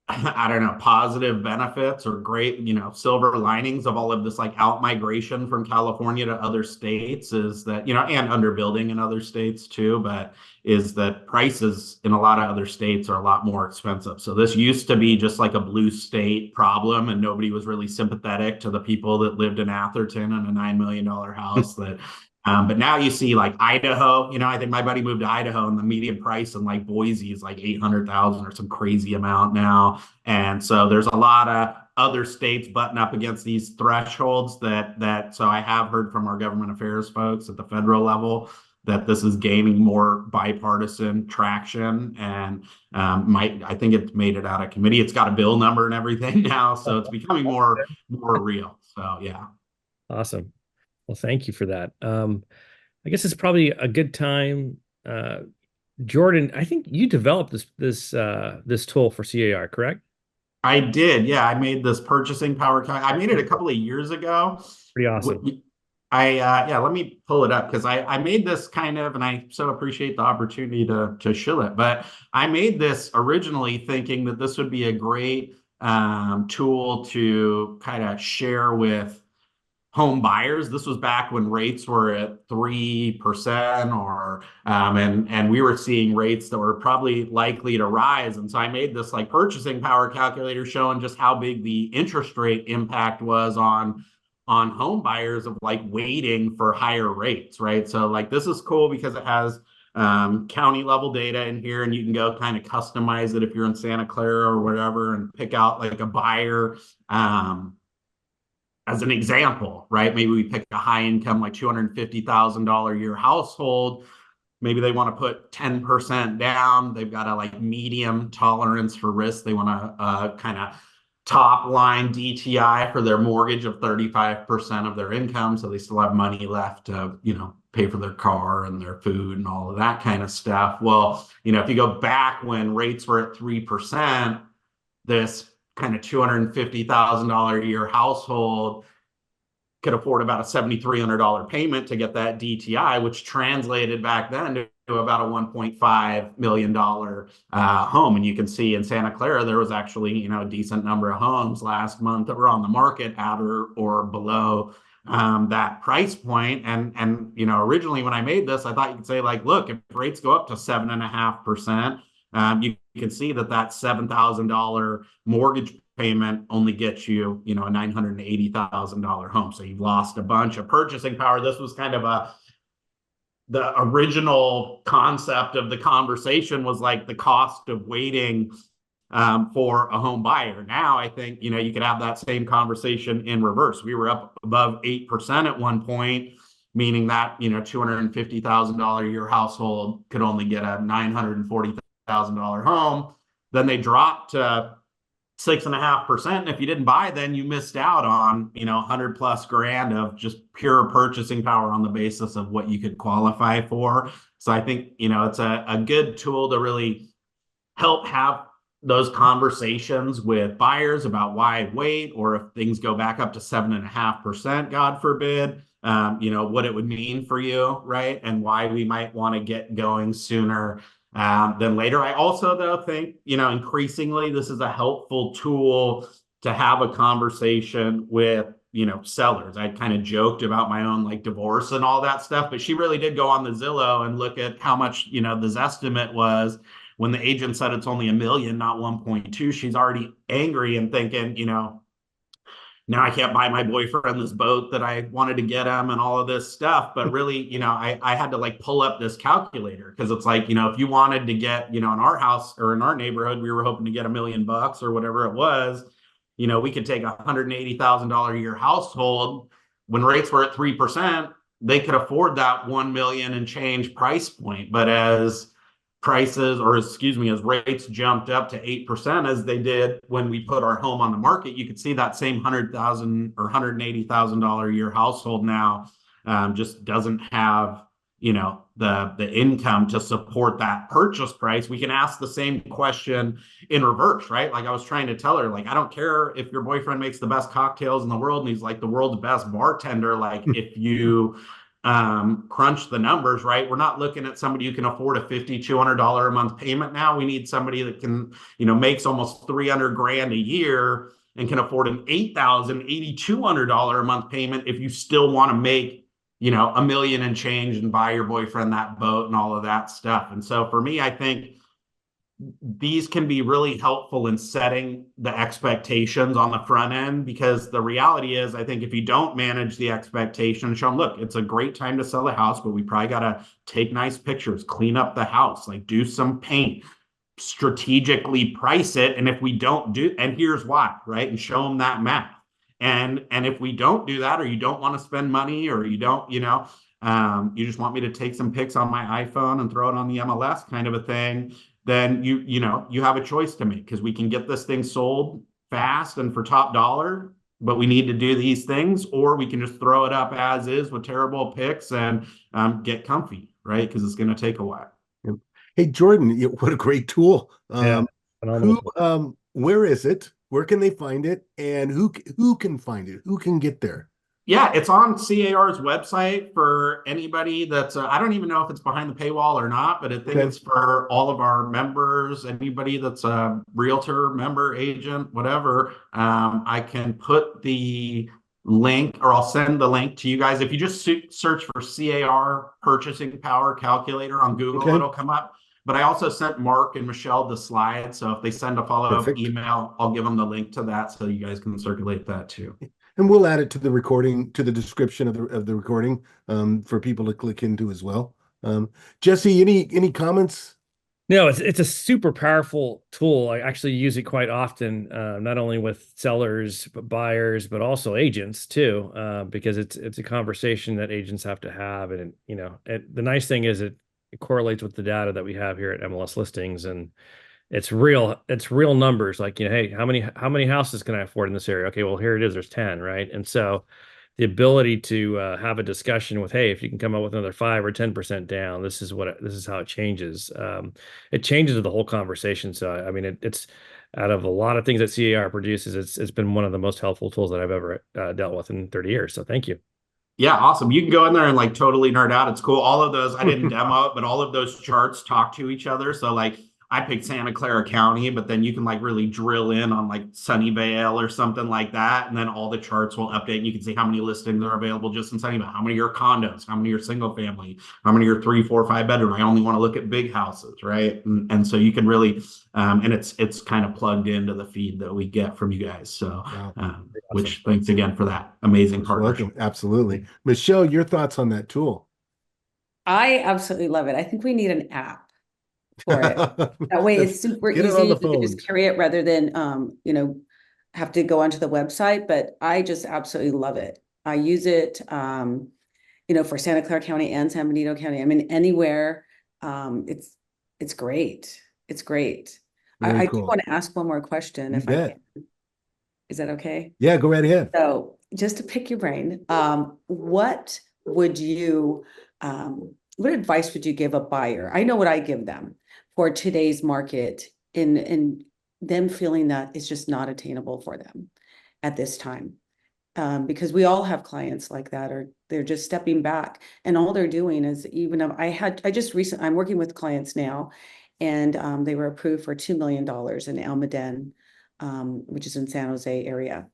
I don't know, positive benefits or great, silver linings of all of this like out migration from California to other states is that, and underbuilding in other states too, but is that prices in a lot of other states are a lot more expensive. So this used to be just like a blue state problem, and nobody was really sympathetic to the people that lived in Atherton in a $9 million house that but now you see like Idaho, I think my buddy moved to Idaho and the median price in like Boise is like 800,000 or some crazy amount now. And so there's a lot of other states butting up against these thresholds so I have heard from our government affairs folks at the federal level that this is gaining more bipartisan traction, and I think it's made it out of committee. It's got a bill number and everything now. So it's becoming more real. So yeah. Awesome. Well, thank you for that. I guess it's probably a good time. Jordan, I think you developed this tool for CAR, correct? I did. Yeah, I made this purchasing power. I made it a couple of years ago. Pretty awesome. Let me pull it up because I made this kind of, and I so appreciate the opportunity to shill it. But I made this originally thinking that this would be a great tool to kind of share with home buyers. This was back when rates were at 3% and we were seeing rates that were probably likely to rise. And so I made this like purchasing power calculator showing just how big the interest rate impact was on home buyers of like waiting for higher rates, right? So like this is cool because it has county level data in here, and you can go kind of customize it if you're in Santa Clara or whatever and pick out like a buyer as an example, right? Maybe we pick a high income, like $250,000 a year household. Maybe they want to put 10% down. They've got a like medium tolerance for risk. They want to kind of top line DTI for their mortgage of 35% of their income. So they still have money left to, pay for their car and their food and all of that kind of stuff. Well, if you go back when rates were at 3%, this kind of $250,000 a year household could afford about a $7,300 payment to get that DTI, which translated back then to about a $1.5 million home. And you can see in Santa Clara, there was actually, a decent number of homes last month that were on the market at or below that price point. And originally when I made this, I thought you could say like, look, if rates go up to 7.5%, you can see that $7,000 mortgage payment only gets you, a $980,000 home. So you've lost a bunch of purchasing power. This was kind of the original concept of the conversation was like the cost of waiting for a home buyer. Now I think, you could have that same conversation in reverse. We were up above 8% at one point, meaning that, $250,000 a year household could only get a $940,000 home. Then they dropped to 6.5%. And if you didn't buy, then you missed out on, 100 plus grand of just pure purchasing power on the basis of what you could qualify for. So I think, it's a good tool to really help have those conversations with buyers about why wait, or if things go back up to 7.5%, God forbid, what it would mean for you, right? And why we might want to get going sooner than later. I also, though, think, increasingly this is a helpful tool to have a conversation with, sellers. I kind of joked about my own like divorce and all that stuff, but she really did go on the Zillow and look at how much, the Zestimate was. When the agent said it's only $1 million, not 1.2, she's already angry and thinking, now I can't buy my boyfriend this boat that I wanted to get him and all of this stuff. But really, I had to like pull up this calculator because it's like, if you wanted to get, in our house or in our neighborhood, we were hoping to get $1 million or whatever it was, we could take $180,000 a year household. When rates were at 3%, they could afford that 1 million and change price point. But as as rates jumped up to 8% as they did when we put our home on the market, you could see that same $100,000 or $180,000 a year household now just doesn't have, the income to support that purchase price. We can ask the same question in reverse, right? Like I was trying to tell her, like, I don't care if your boyfriend makes the best cocktails in the world and he's like the world's best bartender. Like if you crunch the numbers, right? We're not looking at somebody who can afford a $5,200 a month payment now. We need somebody that can, makes almost 300 grand a year and can afford an $8,200 a month payment if you still want to make, $1 million and change and buy your boyfriend that boat and all of that stuff. And so for me, I think these can be really helpful in setting the expectations on the front end, because the reality is, I think if you don't manage the expectations, show them, look, it's a great time to sell a house, but we probably got to take nice pictures, clean up the house, like do some paint, strategically price it. And if we don't do, and here's why, right? And show them that math. And if we don't do that, or you don't want to spend money, or you don't, you just want me to take some pics on my iPhone and throw it on the MLS kind of a thing, then you have a choice to make, because we can get this thing sold fast and for top dollar, but we need to do these things, or we can just throw it up as is with terrible pics and get comfy, right? Because it's going to take a while. Hey, Jordan, what a great tool. Phenomenal. Where is it? Where can they find it? And who can find it? Who can get there? Yeah, it's on SCCAOR's website for anybody that's, I don't even know if it's behind the paywall or not, but I think it's for all of our members, anybody that's a realtor, member, agent, whatever. I can put the link, or I'll send the link to you guys. If you just search for SCCAOR Purchasing Power Calculator on Google, it'll come up. But I also sent Mark and Michelle the slides. So if they send a follow-up email, I'll give them the link to that so you guys can circulate that too. And we'll add it to the recording, to the description of the recording, for people to click into as well. Jesse, any comments? No, it's a super powerful tool. I actually use it quite often, not only with sellers, but buyers, but also agents too, because it's a conversation that agents have to have. And the nice thing is it correlates with the data that we have here at MLS Listings, and it's real numbers. Like, hey, how many houses can I afford in this area? Okay, well, here it is. There's 10, right? And so the ability to have a discussion with, hey, if you can come up with another 5 or 10% down, this is how it changes. It changes the whole conversation. So I mean, it's out of a lot of things that SCCAOR produces, it's been one of the most helpful tools that I've ever dealt with in 30 years. So thank you. Yeah, awesome. You can go in there and like totally nerd out. It's cool. All of those, I didn't demo it, but all of those charts talk to each other. So like I picked Santa Clara County, but then you can like really drill in on like Sunnyvale or something like that. And then all the charts will update and you can see how many listings are available just in Sunnyvale, how many are condos, how many are single family, how many are 3, 4, 5 bedroom. I only want to look at big houses, right? And so you can really, and it's kind of plugged into the feed that we get from you guys. So, which thanks again for that amazing partnership. Absolutely. Michelle, your thoughts on that tool? I absolutely love it. I think we need an app for it. That way it's super easy. You can just carry it rather than have to go onto the website. But I just absolutely love it. I use it for Santa Clara County and San Benito County. I mean, anywhere. It's great. It's great. I do want to ask one more question if I can. Is that okay? Yeah, go right ahead. So just to pick your brain, what advice would you give a buyer? I know what I give them for today's market in them feeling that it's just not attainable for them at this time. because we all have clients like that, or they're just stepping back, and all they're doing is, even if I'm working with clients now, and they were approved for $2 million in Almaden, which is in San Jose area.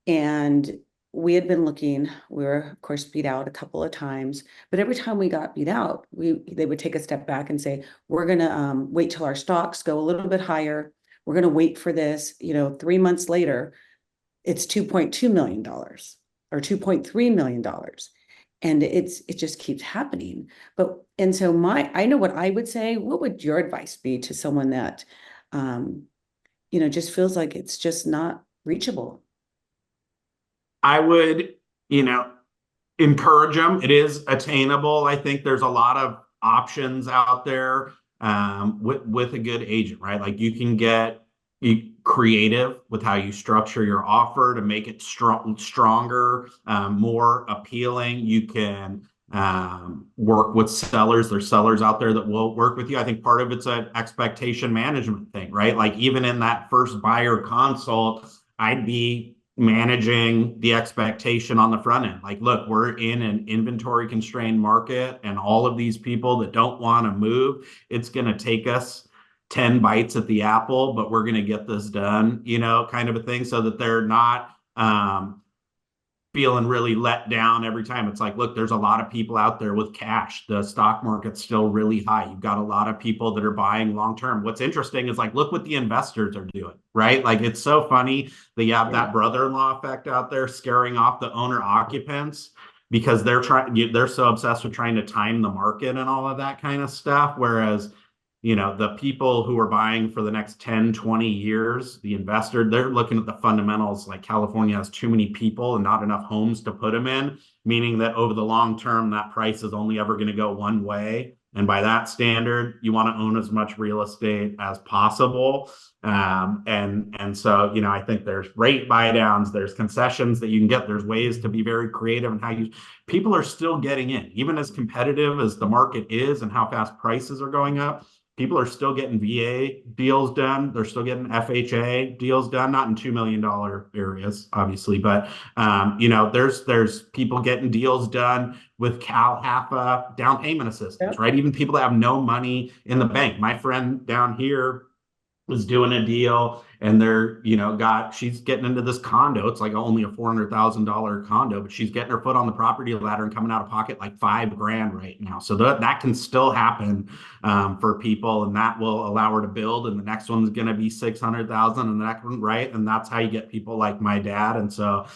And we had been looking, we were of course beat out a couple of times, but every time we got beat out, they would take a step back and say, we're gonna wait till our stocks go a little bit higher. We're gonna wait for this. 3 months later, it's $2.2 million or $2.3 million. And it just keeps happening. And so I know what I would say. What would your advice be to someone that, just feels like it's just not reachable? I would, encourage them. It is attainable. I think there's a lot of options out there with a good agent, right? Like you can get creative with how you structure your offer to make it stronger, more appealing. You can work with sellers. There's sellers out there that will work with you. I think part of it's an expectation management thing, right? Like even in that first buyer consult, I'd be managing the expectation on the front end. Like, look, we're in an inventory constrained market, and all of these people that don't want to move, it's going to take us 10 bites at the apple, but we're going to get this done, kind of a thing, so that they're not feeling really let down every time. It's like, look, there's a lot of people out there with cash. The stock market's still really high. You've got a lot of people that are buying long term. What's interesting is like, look what the investors are doing, right? Like it's so funny that you have that brother-in-law effect out there scaring off the owner occupants because they're so obsessed with trying to time the market and all of that kind of stuff. Whereas the people who are buying for the next 10, 20 years, the investor, they're looking at the fundamentals. Like California has too many people and not enough homes to put them in, meaning that over the long term, that price is only ever going to go one way. And by that standard, you want to own as much real estate as possible. And so, I think there's rate buy downs, there's concessions that you can get. There's ways to be very creative in how people are still getting in, even as competitive as the market is and how fast prices are going up. People are still getting VA deals done. They're still getting FHA deals done, not in $2 million areas, obviously, but there's people getting deals done with CalHAPA down payment assistance, right? Even people that have no money in the bank. My friend down here was doing a deal, and she's getting into this condo. It's like only a $400,000 condo, but she's getting her foot on the property ladder and coming out of pocket like $5,000 right now. So that can still happen for people, and that will allow her to build. And the next one's going to be 600,000, and the next one, right? And that's how you get people like my dad. And so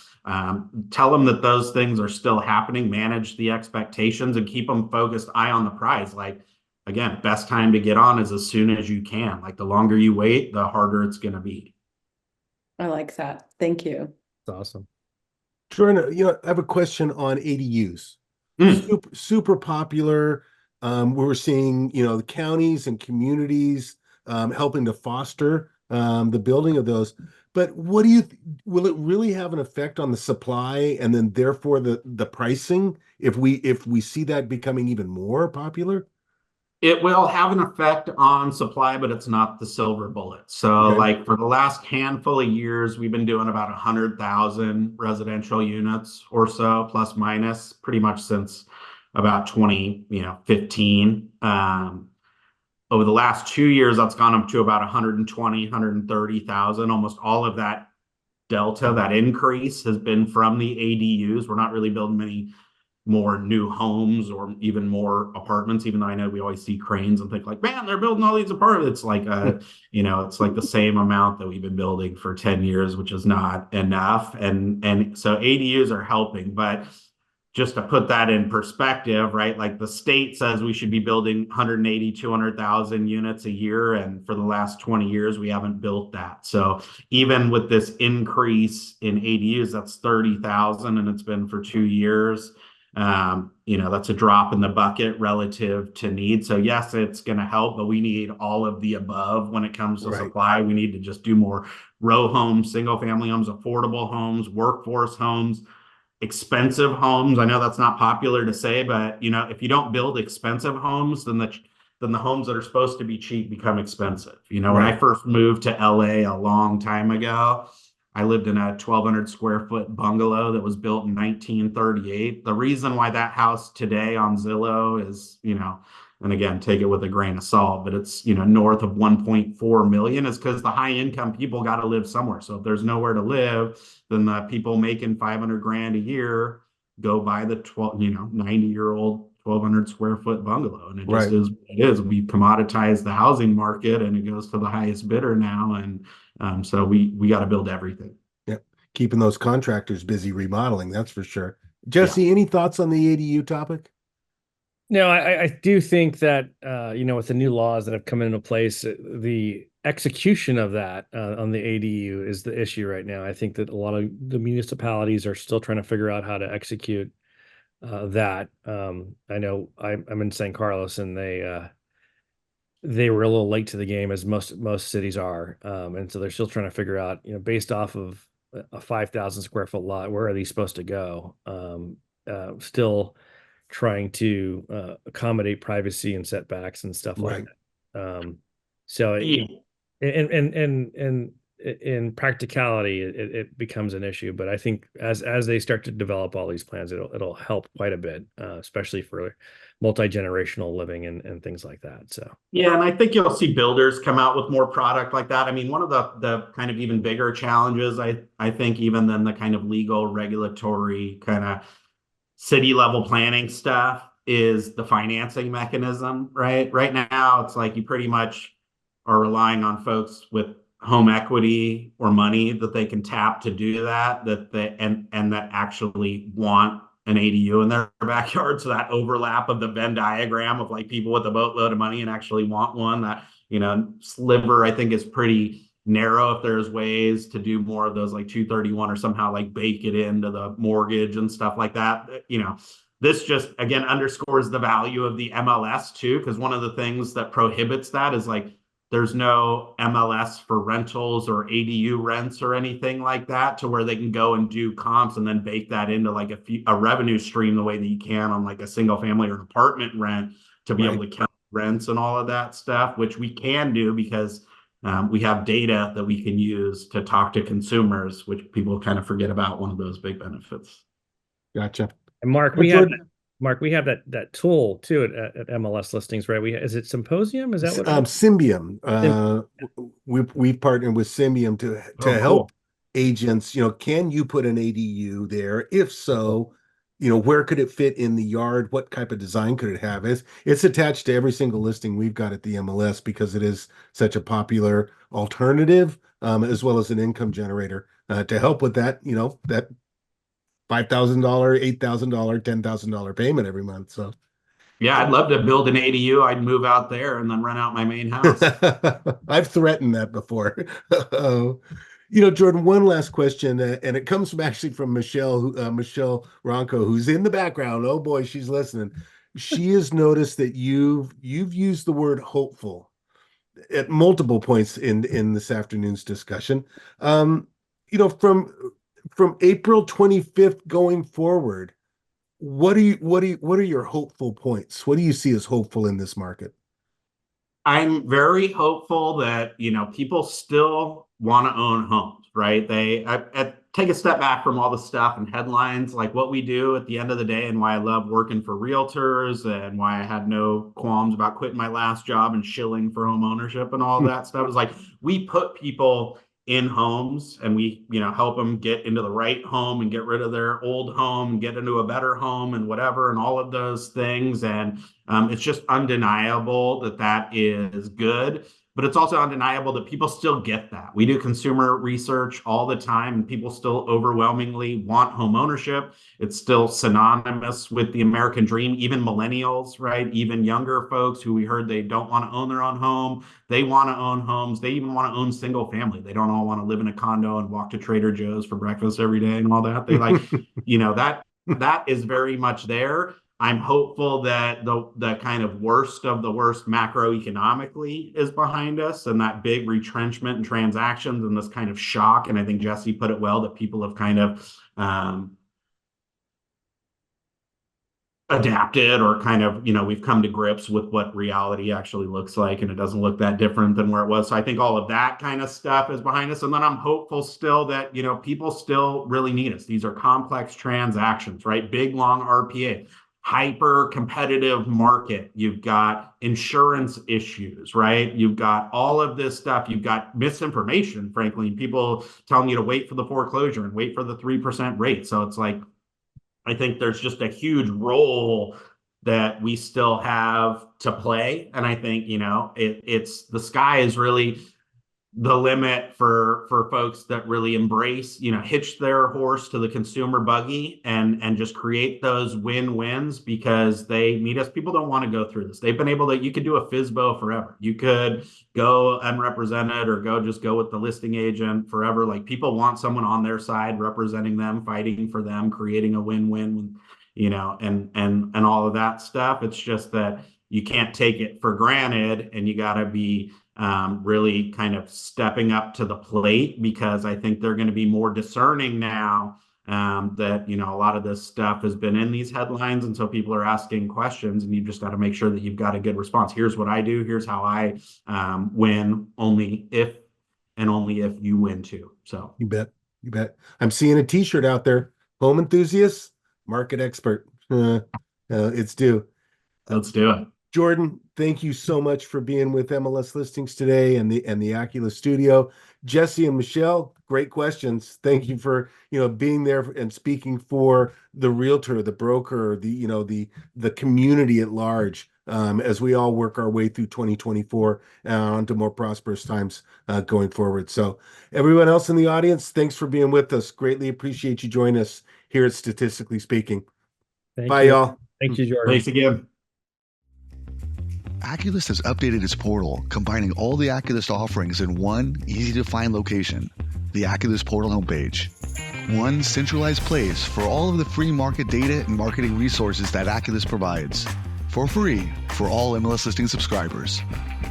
tell them that those things are still happening. Manage the expectations and keep them focused, eye on the prize. Like, again, best time to get on is as soon as you can. Like the longer you wait, the harder it's going to be. I like that. Thank you. That's awesome. Jordan, I have a question on ADUs. Super popular. We're seeing, the counties and communities helping to foster the building of those. But will it really have an effect on the supply and then therefore the pricing if we see that becoming even more popular? It will have an effect on supply, but it's not the silver bullet. So like for the last handful of years, we've been doing about 100,000 residential units or so, plus minus, pretty much since about 2015. Over the last 2 years, that's gone up to about 120, 130,000. Almost all of that delta, that increase has been from the ADUs. We're not really building many more new homes or even more apartments, even though I know we always see cranes and think like, man, they're building all these apartments. It's like, it's like the same amount that we've been building for 10 years, which is not enough. And so ADUs are helping, but just to put that in perspective, right? Like the state says we should be building 180, 200,000 units a year. And for the last 20 years, we haven't built that. So even with this increase in ADUs, that's 30,000 and it's been for 2 years. That's a drop in the bucket relative to need. So yes, it's going to help, but we need all of the above when it comes to supply. We need to just do more row homes, single family homes, affordable homes, workforce homes, expensive homes. I know that's not popular to say, but if you don't build expensive homes, then the homes that are supposed to be cheap become expensive. When I first moved to LA a long time ago, I lived in a 1,200 square foot bungalow that was built in 1938. The reason why that house today on Zillow is, and again, take it with a grain of salt, but it's, north of 1.4 million is because the high income people got to live somewhere. So if there's nowhere to live, then the people making 500 grand a year go buy the 90-year-old 1,200 square foot bungalow. And it just is what it is. We commoditize the housing market and it goes to the highest bidder now. And so we got to build everything. Yeah. Keeping those contractors busy remodeling, that's for sure. Jesse, any thoughts on the ADU topic? No, I do think that, with the new laws that have come into place, the execution of that on the ADU is the issue right now. I think that a lot of the municipalities are still trying to figure out how to execute that. I know I'm in San Carlos, and they were a little late to the game, as most cities are, and so they're still trying to figure out, based off of a 5,000 square foot lot, where are these supposed to go? Still trying to accommodate privacy and setbacks and stuff like that. So in practicality, it becomes an issue. But I think as they start to develop all these plans, it'll help quite a bit, especially for multi-generational living and things like that. So yeah, and I think you'll see builders come out with more product like that. I mean, one of the kind of even bigger challenges, I think, even than the kind of legal regulatory kind of city level planning stuff, is the financing mechanism, right? Right now, it's like you pretty much are relying on folks with home equity or money that they can tap to do that and that actually want an ADU in their backyard. So that overlap of the Venn diagram of like people with a boatload of money and actually want one, that sliver, I think, is pretty narrow. If there's ways to do more of those like 231 or somehow like bake it into the mortgage and stuff like that, this just again underscores the value of the MLS too, because one of the things that prohibits that is like there's no MLS for rentals or ADU rents or anything like that, to where they can go and do comps and then bake that into like a revenue stream the way that you can on like a single family or apartment rent, to be able to count rents and all of that stuff, which we can do because we have data that we can use to talk to consumers, which people kind of forget about, one of those big benefits. Gotcha. And Mark, we have that tool too at MLS listings, right? Is it Symposium? Is that what Symbium? We've partnered with Symbium to help agents. Can you put an ADU there? If so, where could it fit in the yard? What type of design could it have? It's attached to every single listing we've got at the MLS because it is such a popular alternative, as well as an income generator to help with that. That $5,000, $8,000, $10,000 payment every month. So yeah, I'd love to build an ADU. I'd move out there and then rent out my main house. I've threatened that before. Jordan, one last question, and it comes from Michelle Ronco, who's in the background. Oh boy, she's listening. She has noticed that you've used the word hopeful at multiple points in this afternoon's discussion. From April 25th going forward, what are your hopeful points? What do you see as hopeful in this market? I'm very hopeful that, people still want to own homes, right? I take a step back from all the stuff and headlines, like what we do at the end of the day, and why I love working for realtors and why I had no qualms about quitting my last job and shilling for home ownership and all that stuff. Is like, we put people in homes and we, help them get into the right home and get rid of their old home and get into a better home and whatever, and all of those things. And it's just undeniable that is good. But it's also undeniable that people still get that. We do consumer research all the time, and people still overwhelmingly want home ownership. It's still synonymous with the American dream. Even millennials, right? Even younger folks who we heard they don't want to own their own home. They want to own homes. They even want to own single family. They don't all want to live in a condo and walk to Trader Joe's for breakfast every day and all that. They like, that is very much there. I'm hopeful that the kind of worst of the worst macroeconomically is behind us, and that big retrenchment and transactions and this kind of shock. And I think Jesse put it well, that people have kind of adapted or kind of, we've come to grips with what reality actually looks like, and it doesn't look that different than where it was. So I think all of that kind of stuff is behind us. And then I'm hopeful still that, people still really need us. These are complex transactions, right? Big, long RPA, hyper competitive market. You've got insurance issues, right? You've got all of this stuff. You've got misinformation, frankly, people telling you to wait for the foreclosure and wait for the 3% rate. So it's like, I think there's just a huge role that we still have to play. And I think, it's the sky is really the limit for folks that really embrace, hitch their horse to the consumer buggy and just create those win-wins, because they meet us. People don't want to go through this. They've been able to, you could do a FSBO forever. You could go unrepresented or go with the listing agent forever. Like, people want someone on their side, representing them, fighting for them, creating a win-win, and all of that stuff. It's just that you can't take it for granted, and you got to be really kind of stepping up to the plate, because I think they're going to be more discerning now, that, a lot of this stuff has been in these headlines. And so people are asking questions, and you just got to make sure that you've got a good response. Here's what I do. Here's how I win, only if you win too. So You bet. You bet. I'm seeing a t-shirt out there. Home enthusiast, market expert. It's due. Let's do it. Jordan, thank you so much for being with MLS Listings today and the Aculist studio. Jesse and Michelle, great questions. Thank you for being there and speaking for the realtor, the broker, the community at large, as we all work our way through 2024 onto more prosperous times going forward. So everyone else in the audience, thanks for being with us. Greatly appreciate you joining us here at Statistically Speaking. Bye, y'all. Thank you, Jordan. Thanks again. Aculist has updated its portal, combining all the Aculist offerings in one easy-to-find location, the Aculist portal homepage. One centralized place for all of the free market data and marketing resources that Aculist provides, for free for all MLS Listing subscribers.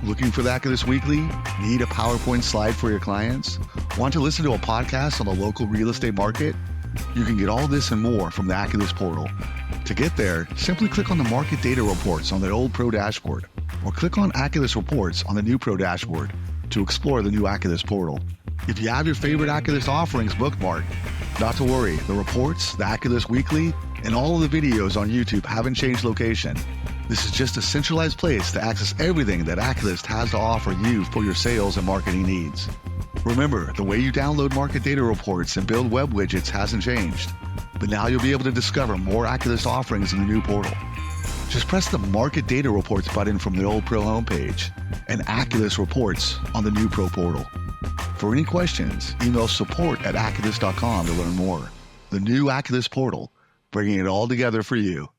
Looking for the Aculist Weekly? Need a PowerPoint slide for your clients? Want to listen to a podcast on the local real estate market? You can get all this and more from the Aculist portal. To get there, simply click on the market data reports on the old Pro dashboard, or click on Aculist reports on the new Pro dashboard to explore the new Aculist portal. If you have your favorite Aculist offerings bookmarked, not to worry, the reports, the Aculist Weekly, and all of the videos on YouTube haven't changed location. This is just a centralized place to access everything that Aculist has to offer you for your sales and marketing needs. Remember, the way you download market data reports and build web widgets hasn't changed, but now you'll be able to discover more Aculist offerings in the new portal. Just press the Market Data Reports button from the old Pro homepage and Aculist Reports on the new Pro portal. For any questions, email support@aculist.com to learn more. The new Aculist portal, bringing it all together for you.